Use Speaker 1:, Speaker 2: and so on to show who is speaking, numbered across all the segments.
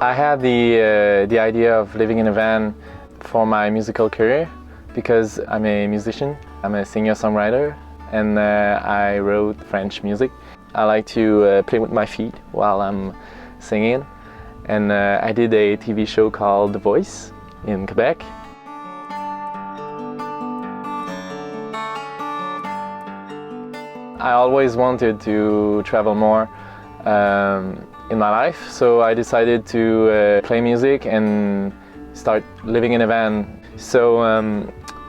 Speaker 1: I had the idea of living in a van for my musical career because I'm a musician. I'm a singer-songwriter and I wrote French music. I like to play with my feet while I'm singing, and I did a TV show called The Voice in Quebec. I always wanted to travel more in my life, so I decided to play music and start living in a van. So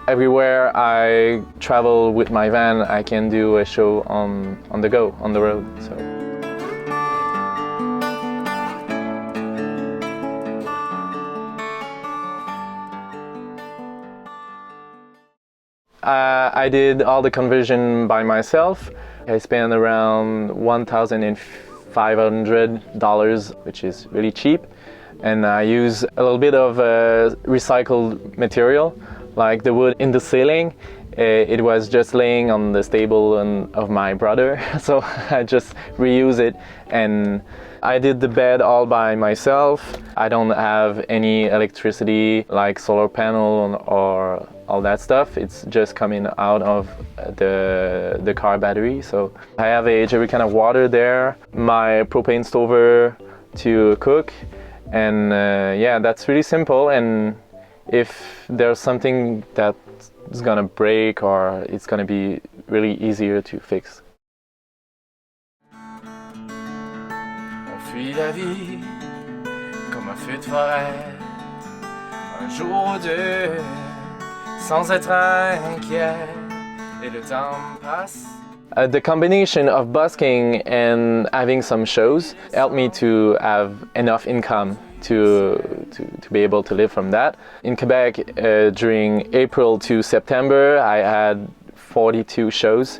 Speaker 1: everywhere I travel with my van, I can do a show on the go, on the road. So. I did all the conversion by myself. I spent around $1,500, which is really cheap. And I use a little bit of recycled material, like the wood in the ceiling. It was just laying on the stable of my brother, so I just reuse it. And I did the bed all by myself. I don't have any electricity like solar panel or all that stuff. It's just coming out of the car battery. So I have a jerry can of water there, my propane stove to cook, and yeah, that's really simple. And if there's something that's gonna break, or it's gonna be really easier to fix.
Speaker 2: On fuit la vie comme un feu de forêt, un jour ou deux, sans être inquiet, et le temps passe.
Speaker 1: The combination of busking and having some shows helped me to have enough income to be able to live from that. In Quebec, during April to September, I had 42 shows.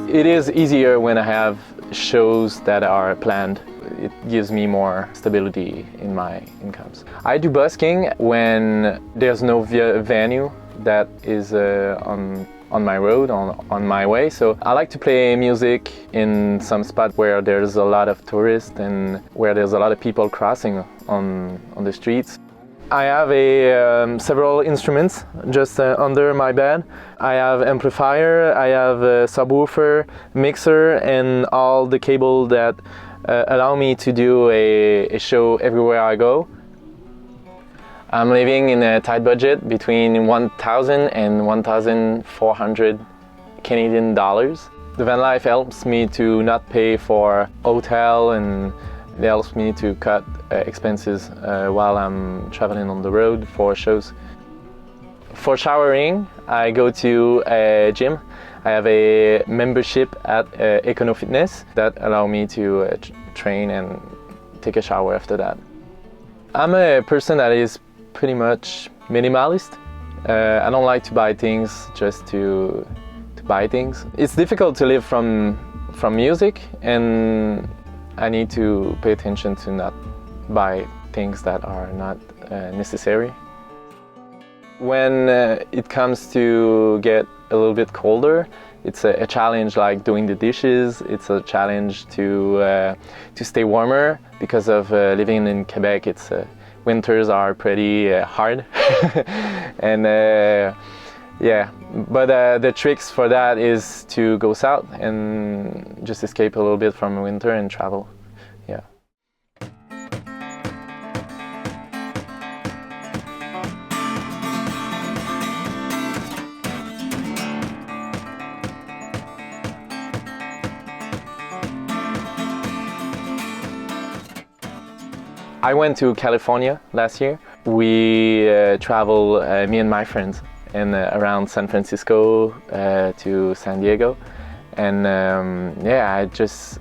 Speaker 1: It is easier when I have shows that are planned. It gives me more stability in my incomes. I do busking when there's no venue that is on my road, on my way. So I like to play music in some spot where there's a lot of tourists and where there's a lot of people crossing on the streets. I have several instruments just under my bed. I have amplifier, I have a subwoofer, mixer, and all the cable that allow me to do a show everywhere I go. I'm living in a tight budget between 1,000 and 1,400 Canadian dollars. The van life helps me to not pay for hotel, and it helps me to cut expenses while I'm traveling on the road for shows. For showering, I go to a gym. I have a membership at Econo Fitness that allow me to train and take a shower after that. I'm a person that is pretty much minimalist. I don't like to buy things just to buy things. It's difficult to live from music, and I need to pay attention to not buy things that are not necessary. When it comes to get a little bit colder, it's a challenge like doing the dishes. It's a challenge to stay warmer because of living in Quebec. Winters are pretty hard, and yeah. But the tricks for that is to go south and just escape a little bit from winter and travel. Yeah. I went to California last year. We traveled, me and my friends, and around San Francisco to San Diego. And yeah, I just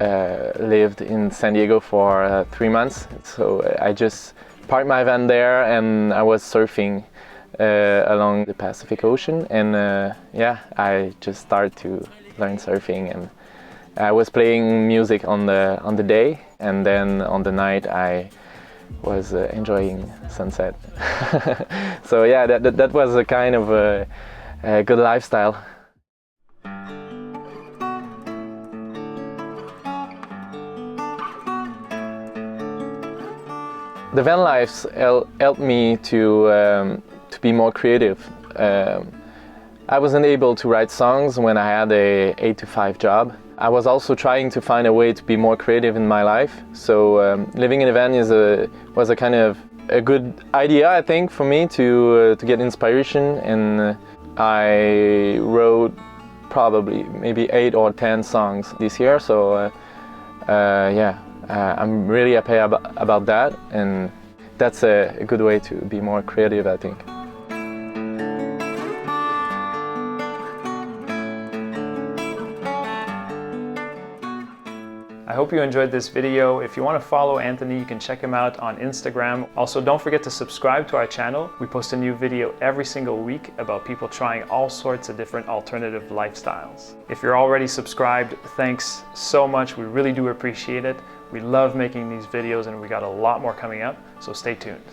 Speaker 1: lived in San Diego for 3 months. So I just parked my van there and I was surfing along the Pacific Ocean. And yeah, I just started to learn surfing, and I was playing music on the day, and then on the night I was enjoying sunset. So yeah, that was a kind of a good lifestyle. The van life helped me to be more creative. I wasn't able to write songs when I had a 8-to-5 job. I was also trying to find a way to be more creative in my life. So living in a van was a kind of a good idea, I think, for me to get inspiration. And I wrote probably maybe 8 or 10 songs this year. So yeah, I'm really happy about that. And that's a good way to be more creative, I think.
Speaker 3: I hope you enjoyed this video. If you want to follow Anthony, you can check him out on Instagram. Also, don't forget to subscribe to our channel. We post a new video every single week about people trying all sorts of different alternative lifestyles. If you're already subscribed, thanks so much. We really do appreciate it. We love making these videos and we got a lot more coming up, so stay tuned.